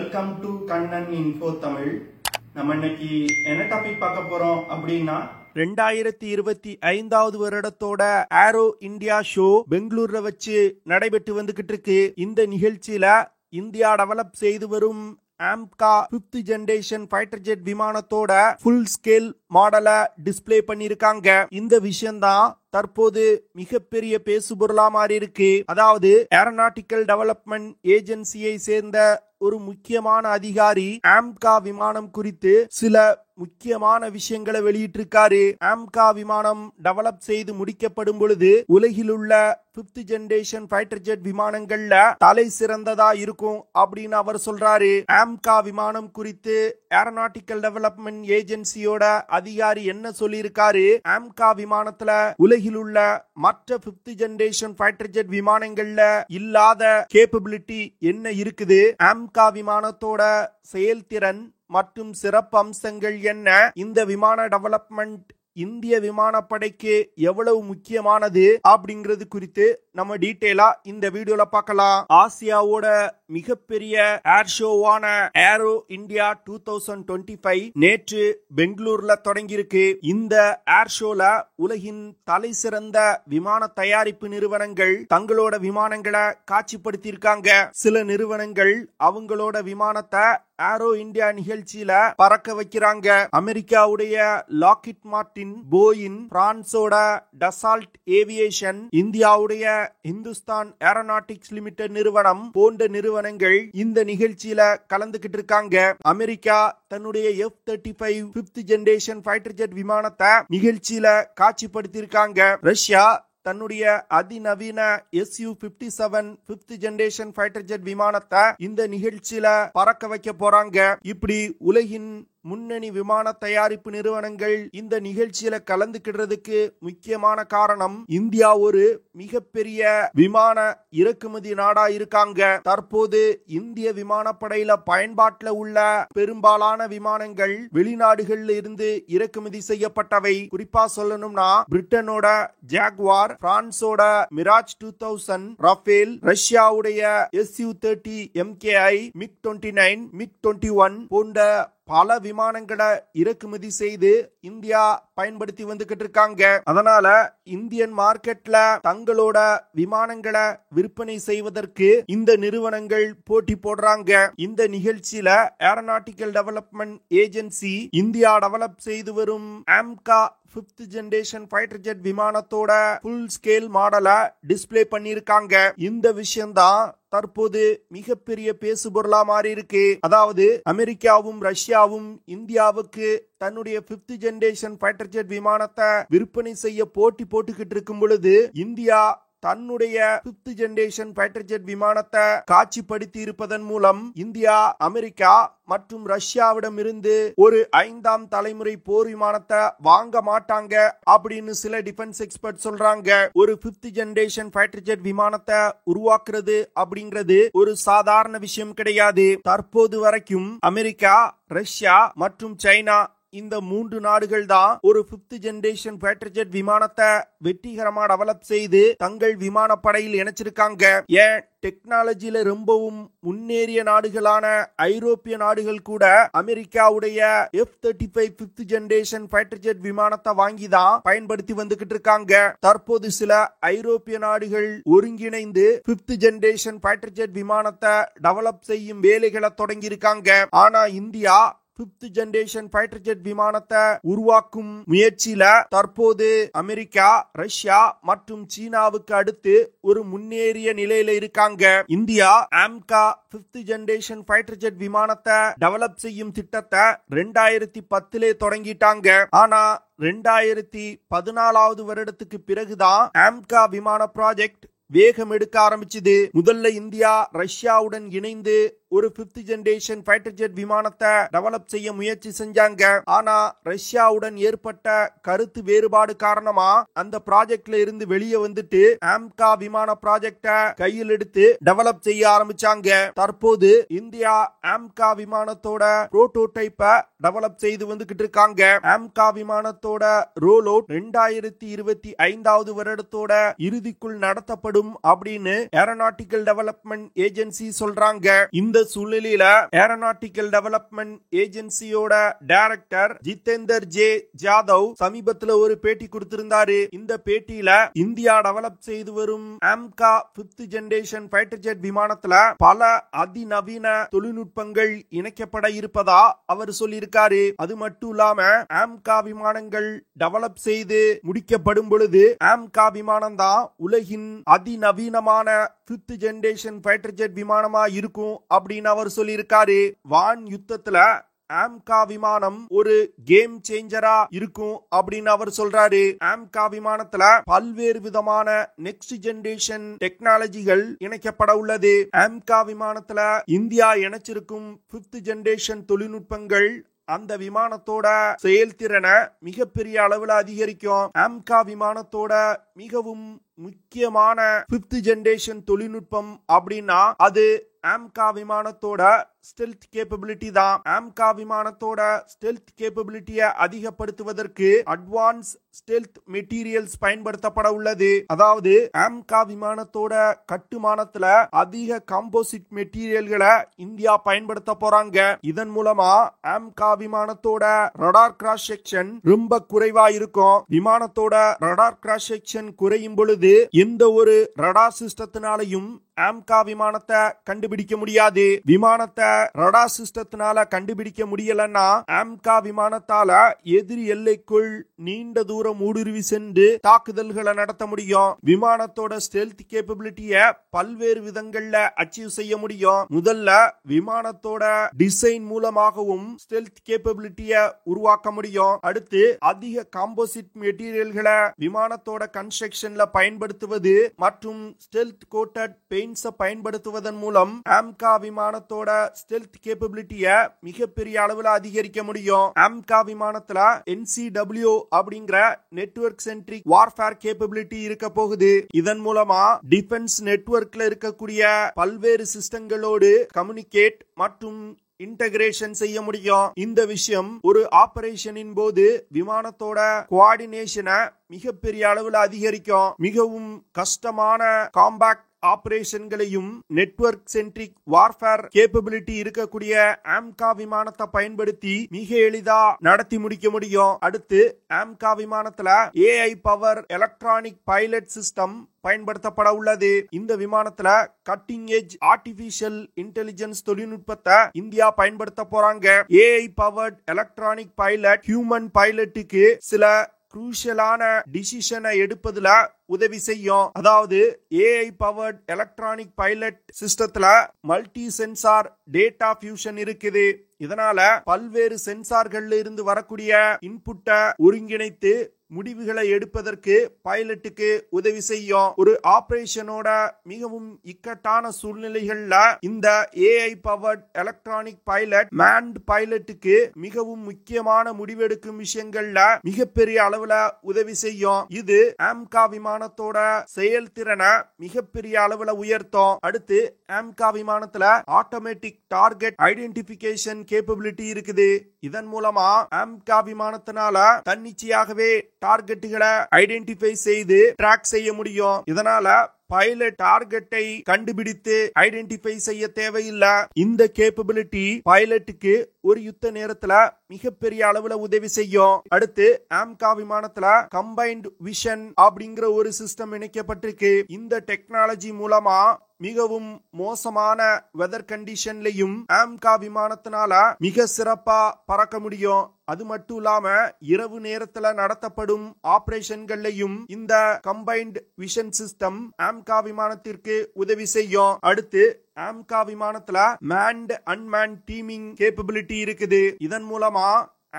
Welcome to Kannan info Tamil. நம்ம இன்னைக்கு என்ன டாபிக் பார்க்க போறோம் அப்படின்னா 2025 வருடத்தோட ஏரோ இந்தியா ஷோ பெங்களூர்ல வச்சு நடைபெற்று வந்துகிட்டு இருக்கு. இந்த நிகழ்ச்சியில இந்தியா டெவலப் செய்து வரும் AMCA 5th generation fighter jet விமானத்தோட ஃபுல் ஸ்கேல் மாடலை டிஸ்ப்ளே பண்ணிருக்காங்க. இந்த விஷயம் தான் தற்போது மிகப்பெரிய பேசுபொருளா மாறி இருக்கு. அதாவது ஏரோநாட்டிக்கல் டெவலப்மெண்ட் ஏஜென்சியை சேர்ந்த ஒரு முக்கியமான அதிகாரி ஆம்கா விமானம் குறித்து சில முக்கியமான விஷயங்களை வெளியிட்டிருக்காரு. ஆம்கா விமானம் டெவலப் செய்து முடிக்கப்படும் பொழுது உலகில் உள்ள 5th ஜெனரேஷன் ஃபைட்டர் ஜெட் விமானங்கள்ல தலை சிறந்ததா இருக்கும் அப்படின்னு அவர் சொல்றாரு. ஆம்கா விமானம் குறித்து ஏரோநாட்டிக்கல் டெவலப்மெண்ட் ஏஜென்சியோட அதிகாரி என்ன சொல்லியிருக்காரு? ஆம்கா விமானத்துல உலகில் உள்ள மற்ற 5th ஜெனரேஷன் ஃபைட்டர் ஜெட் விமானங்கள்ல இல்லாத கேப்பபிலிட்டி என்ன இருக்குது? ஆம்கா விமானத்தோட செயல்திறன் மற்றும் சிறப்பு அம்சங்கள் என்ன? இந்த விமான டெவலப்மெண்ட் இந்திய விமானப்படைக்கு எவ்வளவு முக்கியமானது அப்படிங்கிறது குறித்து நம்ம டீடைலா இந்த வீடியோல பார்க்கலாம். ஆசியாவோட மிகப்பெரிய ஏர் ஷோவான ஏரோ இந்தியா 2025 நேற்று பெங்களூர்ல தொடங்கியிருக்கு. இந்த ஏர் ஷோல உலகின் தலை சிறந்த விமான தயாரிப்பு நிறுவனங்கள் தங்களோட விமானங்களை காட்சிப்படுத்தியிருக்காங்க. சில நிறுவனங்கள் அவங்களோட விமானத்தை ஏரோ இந்தியா நிகழ்ச்சியில பறக்க வைக்கிறாங்க. அமெரிக்காவுடைய லாக்ஹீட் மார்டின், போயிங், பிரான்சோட டசால்ட் ஏவியேஷன், இந்தியாவுடைய இந்துஸ்தான் ஏரோநாட்டிக்ஸ் லிமிடெட் நிறுவனம் போன்ற நிறுவனங்கள் இந்த நிகழ்ச்சியில கலந்துகிட்டு இருக்காங்க. அமெரிக்கா தன்னுடைய F-35 5th generation fighter jet விமானத்தை நிகழ்ச்சியில காட்சிப்படுத்தியிருக்காங்க. ரஷ்யா தன்னுடைய அதிநவீன Su-57 5th generation fighter jet விமானத்தை இந்த நிகழ்ச்சியில பறக்க வைக்க போறாங்க. இப்படி உலகின் முன்னணி விமான தயாரிப்பு நிறுவனங்கள் இந்த நிகழ்ச்சியில கலந்துக்கிறதுக்கு முக்கியமான காரணம் இந்தியா ஒரு மிகப்பெரிய விமான இறக்குமதி நாடா இருக்காங்க. தற்போது இந்திய விமானப்படையில பயன்பாட்டில் உள்ள பெரும்பாலான விமானங்கள் வெளிநாடுகள்ல இருந்து இறக்குமதி செய்யப்பட்டவை. குறிப்பா சொல்லணும்னா பிரிட்டனோட ஜாக்வார், பிரான்சோட மிராஜ் 2000, ரஃபேல், ரஷ்யாவுடைய Su-30 MKI, MiG-29, MiG-21 போன்ற பல விமானங்களை இறக்குமதி செய்து இந்தியா பயன்படுத்தி வந்துகிட்டு இருக்காங்க. அதனால இந்தியன் மார்க்கெட்ல தங்களோட விமானங்களை விற்பனை செய்வதற்கு இந்த நிறுவனங்கள் போட்டி போடுறாங்க. இந்த நிகழ்ச்சியில aeronautical development agency India develop செய்து வரும் AMCA 5th generation fighter jet விமானத்தோட ஃபுல் ஸ்கேல் மாடலை டிஸ்ப்ளே பண்ணிருக்காங்க. இந்த விஷயம் தான் தற்போது மிகப்பெரிய பேசுபொருளா மாறி இருக்கு. அதாவது அமெரிக்காவும் ரஷ்யாவும் இந்தியாவுக்கு தன்னுடைய 5th ஜெனரேஷன் ஃபைட்டர் ஜெட் விமானத்தை விற்பனை செய்ய போட்டி போட்டுக்கிட்டு இருக்கும் பொழுது இந்தியா தன்னுடைய 5th ஜெனரேஷன் ஃபைட்டர் ஜெட் விமானத்தை காட்சிப்படுத்தி இருப்பதன் மூலம் இந்தியா அமெரிக்கா மற்றும் ரஷ்யாவிடம் இருந்து ஒரு 5ஆம் தலைமுறை போர் விமானத்தை வாங்க மாட்டாங்க அப்படின்னு சில டிஃபென்ஸ் எக்ஸ்பர்ட் சொல்றாங்க. ஒரு 5th ஜெனரேஷன் ஃபைட்டர் ஜெட் விமானத்தை உருவாக்குறது அப்படிங்கிறது ஒரு சாதாரண விஷயம் கிடையாது. தற்போது வரைக்கும் அமெரிக்கா, ரஷ்யா மற்றும் சைனா இந்த 3 நாடுகள் தான் ஒரு 5th ஜெனரேஷன் ஃபைட்டர் ஜெட் விமானத்தை வெற்றிகரமா டெவலப் செய்து தங்கள் விமானப்படையில் இணைச்சிருக்காங்க. ஏன் டெக்னாலஜியில ரொம்பவும் முன்னேறிய நாடுகளான ஐரோப்பிய நாடுகள் கூட அமெரிக்காவுடைய F-35 5th generation fighter jet விமானத்தை வாங்கி தான் பயன்படுத்தி வந்துகிட்டு இருக்காங்க. தற்போது சில ஐரோப்பிய நாடுகள் ஒருங்கிணைந்து 5th ஜெனரேஷன் ஃபைட்டர் ஜெட் விமானத்தை டெவலப் செய்யும் வேலைகளை தொடங்கி இருக்காங்க. ஆனா India 5th generation fighter jet விமானத்தை உருவாக்கும் முயற்சியில தற்போது அமெரிக்கா, ரஷ்யா மற்றும் சீனாவுக்கு அடுத்து ஒரு முன்னேறிய நிலையில இருக்காங்க. India AMCA 5th generation fighter jet விமானத்தை டெவலப் செய்யும் திட்டத்தை 2010 தொடங்கிட்டாங்க. ஆனா 2014 வருடத்துக்கு பிறகுதான் ஆம்கா விமான ப்ராஜெக்ட் வேகம் எடுக்க ஆரம்பிச்சது. முதல்ல இந்தியா ரஷ்யாவுடன் இணைந்து ஒரு 5th ஜெனரேஷன் ஃபைட்டர் ஜெட் விமானத்தை டெவலப் செய்ய முயற்சி செஞ்சாங்க. ஆனா ரஷ்யாவுடன் ஏற்பட்ட கருத்து வேறுபாடு காரணமா அந்த ப்ராஜெக்ட்ல இருந்து வெளியே வந்துட்டு ஆம்கா விமான ப்ராஜெக்ட கையில் எடுத்து டெவலப் செய்ய ஆரம்பிச்சாங்க. தற்போது இந்தியா ஆம்கா விமானத்தோட புரோட்டோடைப்பை டெவலப் செய்து வந்துகிட்டு இருக்காங்க. ஆம்கா விமானத்தோட ரோல் அவுட் 2025 வருடத்தோட இறுதிக்குள் நடத்தப்படும் அப்படின்னு ஏரோநாட்டிக்கல் டெவலப்மெண்ட் ஏஜென்சி சொல்றாங்க. இந்த இந்த சூழ்நிலையில ஏரோநாட்டிக்கல் டெவலப்மெண்ட் ஏஜென்சியோட டைரக்டர் ஜிதேந்தர் ஜே ஜாதவ் சமீபத்துல ஒரு பேட்டி கொடுத்திருந்தாரு. இந்த பேட்டியில இந்தியா டெவலப் செய்து வரும் AMCA 5th generation fighter jet விமானத்துல பல அதிநவீன தொழில்நுட்பங்கள் இணைக்கப்பட இருப்பதா அவர் சொல்லியிருக்காரு. அது மட்டும் இல்லாம ஆம்கா விமானங்கள் டெவலப் செய்து முடிக்கப்படும் பொழுது ஆம்கா விமானம் தான் உலகின் அதிநவீனமான 5th ஜெனரேஷன் ஃபைட்டர் ஜெட் விமானமா இருக்கும் அப்படின்னு அவர் சொல்லியிருக்காரு. வான் யுத்தத்துல ஆம்கா விமானம் ஒரு கேம் சேஞ்சரா இருக்கும் அப்படின்னு அவர் சொல்றாரு. ஆம்கா விமானத்துல பல்வேறு விதமான நெக்ஸ்ட் ஜெனரேஷன் டெக்னாலஜிகள் இணைக்கப்பட உள்ளது. ஆம்கா விமானத்துல இந்தியா இணைச்சிருக்கும் 5th ஜெனரேஷன் தொழில்நுட்பங்கள் அந்த விமானத்தோட செயல்திறனை மிகப்பெரிய அளவுல அதிகரிக்கும். ஆம்கா விமானத்தோட மிகவும் முக்கியமான 5th ஜெனரேஷன் தொழில்நுட்பம் அப்படின்னா அது ஆம்கா விமானத்தோட ஸ்டெல்த் கேப்பபிலிட்டி தான். ஆம்கா விமானத்தோட ஸ்டெல்த் கேப்பபிலிட்டியை அதிகப்படுத்துவதற்கு அட்வான்ஸ் ஸ்டெல்த் மெட்டீரியல்ஸ் பயன்படுத்தப்பட உள்ளது. அதாவது ஆம்கா விமானத்தோட கட்டுமானத்துல அதிக காம்போசிட் மெட்டீரியல்களை இந்தியா பயன்படுத்த போறாங்க. இதன் மூலமா ஆம்கா விமானத்தோட ரடார் கிராஸ் செக்ஷன் ரொம்ப குறைவா இருக்கும். விமானத்தோட ரடார் கிராஸ் செக்ஷன் குறையும் பொழுது எந்த ஒரு ரடார் சிஸ்டத்தினாலையும் ஆம்கா விமானத்தை கண்டுபிடிக்க முடியாது. விமானத்தை ரடார் சிஸ்டத்தினால கண்டுபிடிக்க முடியலன்னா ஆம்கா விமானத்தால எதிரி எல்லைக்குள் நீண்ட தூரம் ஊடுருவி சென்று தாக்குதல்களை நடத்த முடியும். விமானத்தோட ஸ்டெல்த் கேப்பபிலிட்டிய பல்வேறு விதங்கள்ல அச்சீவ் செய்ய முடியும். முதல்ல விமானத்தோட டிசைன் மூலமாகவும் ஸ்டெல்த் கேப்பபிலிட்டிய உருவாக்க முடியும். அடுத்து அதிக காம்போசிட் மெட்டீரியல்களை விமானத்தோட கன்ஸ்ட்ரக்ஷன்ல பயன்படுத்துவது மற்றும் ஸ்டெல்த் கோட்டட் பெயிண்ட்ஸை பயன்படுத்துவதன் மூலம் ஆம்கா விமானத்தோட ஸ்டெல்த் கேப்பபிலிட்டிய மிகப்பெரிய அளவுல அதிகரிக்க முடியும். ஆம்கா விமானத்துல NCW அப்படிங்கிற நெட்வொர்க் சென்ட்ரிக் வார்ஃபேர் கேப்பபிலிட்டி இருக்க போகுது. இதன் மூலமா டிஃபென்ஸ் நெட்வொர்க்ல இருக்கக்கூடிய பல்வேறு சிஸ்டங்களோடு கம்யூனிகேட் மற்றும் இன்டகிரேஷன் செய்ய முடியும். இந்த விஷயம் ஒரு ஆபரேஷனின் போது விமானத்தோட கோஆர்டினேஷனை மிகப்பெரிய அளவுல அதிகரிக்கும். மிகவும் கஷ்டமான காம்பாக்ட் ஆபரேஷன்களையும் நெட்வொர்க் சென்ட்ரிக் வார்ஃபேர் கேப்பபிலிட்டி இருக்கக்கூடிய ஆம்கா விமானத்தை பயன்படுத்தி மிக எளிதா நடத்தி முடிக்க முடியும். அடுத்து ஆம்கா விமானத்துல AI power electronic pilot system பயன்படுத்தப்பட உள்ளது. இந்த விமானத்துல கட்டிங் எட்ஜ் ஆர்டிபிஷியல் இன்டெலிஜென்ஸ் தொழில்நுட்பத்தை இந்தியா பயன்படுத்த போறாங்க. AI powered electronic pilot human பைலட்டுக்கு சில குரூஷியலான டிசிஷனை எடுப்பதுல உதவி செய்யும். அதாவது AI பவர்ட் எலக்ட்ரானிக் பைலட் சிஸ்டத்துல மல்டி சென்சார் டேட்டா ஃபியூஷன் இருக்குது. இதனால பல்வேறு சென்சார்கள்ல இருந்து வரக்கூடிய இன்புட்டை ஒருங்கிணைத்து முடிவுகளை எடுப்பதற்கு பைலட்டுக்கு உதவி செய்யும். ஒரு ஆபரேஷனோட மிகவும் இக்கட்டான சூழ்நிலைகள்ல இந்த AI powered electronic pilot manned பைலட்டுக்கு மிகவும் முக்கியமான முடிவெடுக்கும் விஷயங்கள்ல மிகப்பெரிய அளவுல உதவி செய்யும். இது ஆம்கா விமானத்தோட செயல்திறனை மிகப்பெரிய அளவுல உயர்த்தும். அடுத்து ஆம்கா விமானத்துல ஆட்டோமேட்டிக் டார்கெட் ஐடென்டிபிகேஷன் கேப்பபிலிட்டி இருக்குது. இதன் மூலமா ஆம்கா விமானத்தினால தன்னிச்சையாகவே டார்கெட்டுகளை ஐடென்டிஃபை செய்து ட்ராக் செய்ய முடியும். இதனால பைலட் டார்கெட்டை கண்டுபிடித்து ஐடென்டிஃபை செய்ய தேவையில்லை. இந்த கேப்பபிலிட்டி பைலட்டுக்கு ஒரு யுத்த நேரத்துல மிகப்பெரிய அளவுல உதவி செய்யும். அடுத்து ஆம்கா விமானத்துல கம்பைன்ட் விஷன் அப்படிங்கிற ஒரு சிஸ்டம் இணைக்கப்பட்டிருக்கு. இந்த டெக்னாலஜி மூலமா மிகவும் மோசமான வெதர் கண்டிஷன்லயும் ஆம்கா விமானத்தினால மிக சிறப்பா பறக்க முடியும். அது மட்டும் இல்லாம இரவு நேரத்துல நடத்தப்படும் ஆபரேஷன்கள்லையும் இந்த கம்பைன்ட் விஷன் சிஸ்டம் ஆம்கா விமானத்திற்கு உதவி செய்யும். அடுத்து ஆம்கா விமானத்துல மேன்ட் அன்மேன்ட் டீமிங் கேப்பபிலிட்டி இருக்குது. இதன் மூலமா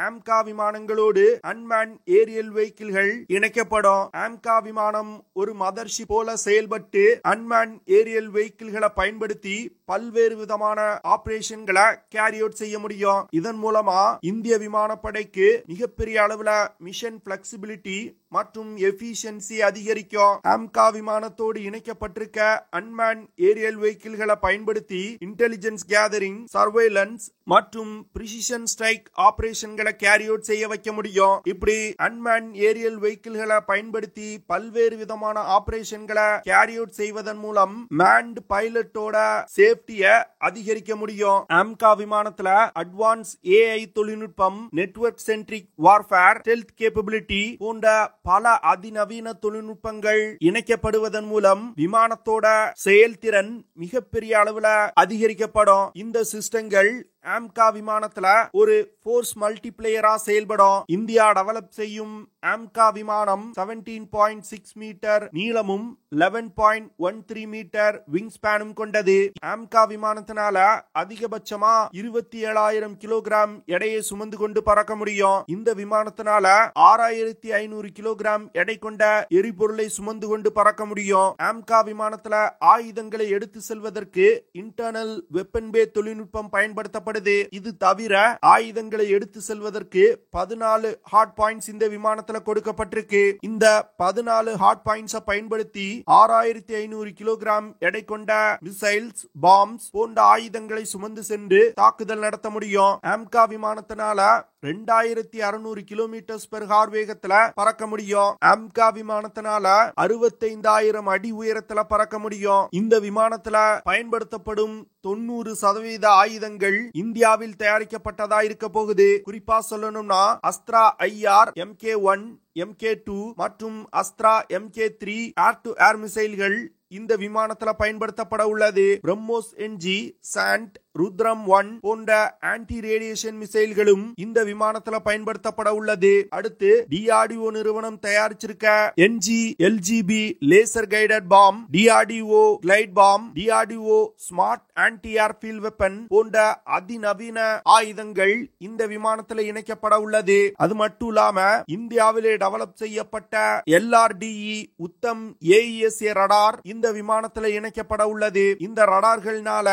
ஆம்கா விமானங்களோடு அன்மேன் ஏரியல் வெஹிக்கிள்கள் இணைக்கப்படும். ஆம்கா விமானம் ஒரு மதர்ஷிப் போல செயல்பட்டு அன்மேன் ஏரியல் வெஹிக்கிள்களை பயன்படுத்தி பல்வேறு விதமான ஆபரேஷன்களை கேரி அவுட் செய்ய முடியும். இதன் மூலமா இந்திய விமானப்படைக்கு மிகப்பெரிய அளவுல மிஷன் பிளெக்சிபிலிட்டி மற்றும் எஃபிஷியன்சி அதிகரிக்கும். ஆம்கா விமானத்தோடு இணைக்கப்பட்டிருக்க அன்மேன் ஏரியல் வெஹிக்கிள்களை பயன்படுத்தி இன்டெலிஜென்ஸ் கேதரிங், சர்வேலன்ஸ் மற்றும் பிரிசிஷன் ஸ்ட்ரைக் ஆபரேஷன்களை கேரி அவுட் செய்ய வைக்க முடியும். இப்படி அன்மேன் ஏரியல் வெஹிக்கிள்களை பயன்படுத்தி பல்வேறு விதமான ஆபரேஷன்களை கேரி அவுட் செய்வதன் மூலம் மேன்ட் பைலட்டோட சேஃப்டியை அதிகரிக்க முடியும். ஆம்கா விமானத்துல அட்வான்ஸ் ஏஐ தொழில்நுட்பம், network centric warfare, stealth capability போன்ற பல அதிநவீன தொழில்நுட்பங்கள் இணைக்கப்படுவதன் மூலம் விமானத்தோட செயல்திறன் மிகப்பெரிய அளவுல அதிகரிக்கப்படும். இந்த சிஸ்டங்கள் ஆம்கா விமானத்துல ஒரு ஃபோர்ஸ் மல்டிப்ளேயரா செயல்படும். இந்தியா டெவலப் செய்யும் ஆம்கா விமானம் 17.6 மீட்டர் நீளமும் 11.13 மீட்டர் விங் ஸ்பேனும் கொண்டது. ஆம்கா விமானத்தினால அதிகபட்சமா 27,000 கிலோகிராம் எடையை சுமந்து கொண்டு பறக்க முடியும். இந்த விமானத்தினால 6,500 கிலோகிராம் எடை கொண்ட எரிபொருளை சுமந்து கொண்டு பறக்க முடியும். ஆம்கா விமானத்துல ஆயுதங்களை எடுத்து செல்வதற்கு இன்டர்னல் வெப்பன் பே தொழில்நுட்பம் பயன்படுத்தப்படுது. இது தவிர ஆயுதங்களை எடுத்து செல்வதற்கு 14 ஹார்ட் பாயிண்ட்ஸ் இந்த விமானத்துல கொடுக்கப்பட்டிருக்கு. இந்த 14 ஹார்ட் பாயிண்ட்ஸ் பயன்படுத்தி 6,500 கிலோகிராம் எடை கொண்ட மிசைல்ஸ், பாம்ஸ் போன்ற ஆயுதங்களை சுமந்து சென்று தாக்குதல் நடத்த முடியும். ஆம்கா விமானத்தினால 2,600 கிலோமீட்டர் பெர் ஹார் வேகத்துல பறக்க முடியும். ஆம்கா விமானத்தினால 65,000 அடி உயரத்துல பறக்க முடியும். இந்த விமானத்துல பயன்படுத்தப்படும் 90% ஆயுதங்கள் இந்தியாவில் தயாரிக்கப்பட்டதா இருக்க போகுது. குறிப்பா சொல்லணும்னா அஸ்த்ரா IR, MK1, MK2 மற்றும் Astra MK3 air to air மிசைல்கள் இந்த விமானத்துல பயன்படுத்தப்பட உள்ளது. பிரம்மோஸ் NG, சாண்ட், ருத்ரம் 1 போன்ற ஆன்டி ரேடியேஷன் மிசைல்களும் இந்த விமானத்துல பயன்படுத்தப்பட உள்ளது. அடுத்து DRDO நிறுவனம் தயாரிச்சிருக்க NG LGB laser guided bomb, DRDO glide bomb, DRDO smart anti airfield weapon போன்ற அதிநவீன ஆயுதங்கள் இந்த விமானத்துல இணைக்கப்பட உள்ளது. அது மட்டும் இல்லாம இந்தியாவிலே டெவலப் செய்யப்பட்ட LRDE உத்தம் AESA ரடார் இந்த விமானத்துல இணைக்கப்பட உள்ளது. இந்த ரடார்கள்னால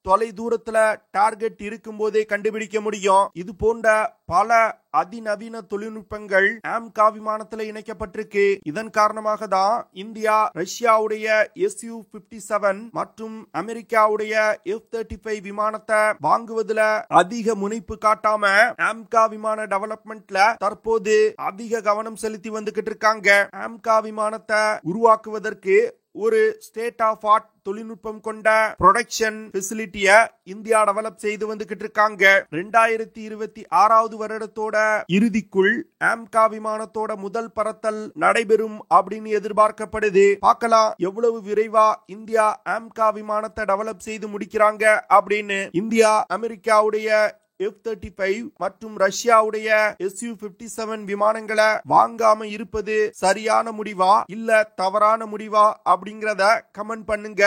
தொலை தூரத்துல டார்கெட் இருக்கும் போதே கண்டுபிடிக்க முடியும். இது போன்ற பல அதிநவீன தொழில்நுட்பங்கள் ஆம்கா விமானத்துல இணைக்கப்பட்டிருக்கு. இதன் காரணமாக தான் இந்தியா ரஷ்யாவுடைய Su-57 மற்றும் அமெரிக்காவுடைய F-35 விமானத்தை வாங்குவதில் அதிக முனைப்பு காட்டாம ஆம்கா விமான டெவலப்மெண்ட்ல தற்போது அதிக கவனம் செலுத்தி வந்துகிட்டு இருக்காங்க. ஆம்கா விமானத்தை உருவாக்குவதற்கு ஒரு ஸ்டேட் ஆஃப் ஆர்ட் தொழில்நுட்பம் கொண்ட ப்ரொடக்ஷன் ஃபெசிலிட்டிய இந்தியா டெவலப் செய்து வந்துகிட்டு இருக்காங்க. 2026 வருடத்தோட இறுதிக்குள் ஆம்கா விமானத்தோட முதல் பறத்தல் நடைபெறும் அப்படின்னு எதிர்பார்க்கப்படுது. பார்க்கலாம் எவ்வளவு விரைவா இந்தியா ஆம்கா விமானத்தை டெவலப் செய்து முடிக்கிறாங்க அப்படின்னு. இந்தியா அமெரிக்காவுடைய F-35 மற்றும் ரஷ்யாவுடைய Su-57 விமானங்களை வாங்காம இருப்பது சரியான முடிவா இல்ல தவறான முடிவா அப்படிங்கறத கமெண்ட் பண்ணுங்க.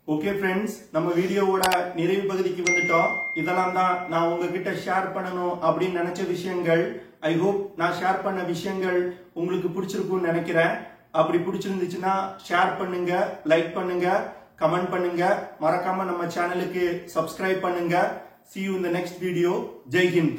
ஓகே ஃப்ரெண்ட்ஸ், நம்ம வீடியோவோட நிறைவு பகுதிக்கு வந்துட்டோம். இதெல்லாம் தான் நான் உங்ககிட்ட ஷேர் பண்ணணும் அப்படின்னு நினைச்ச விஷயங்கள். ஐ ஹோப் நான் ஷேர் பண்ண விஷயங்கள் உங்களுக்கு பிடிச்சிருக்கும்னு நினைக்கிறேன். அப்படி பிடிச்சிருந்துச்சுன்னா ஷேர் பண்ணுங்க, லைக் பண்ணுங்க, கமெண்ட் பண்ணுங்க. மறக்காம நம்ம சேனலுக்கு சப்ஸ்கிரைப் பண்ணுங்க. See you in the next video. Jai Hind.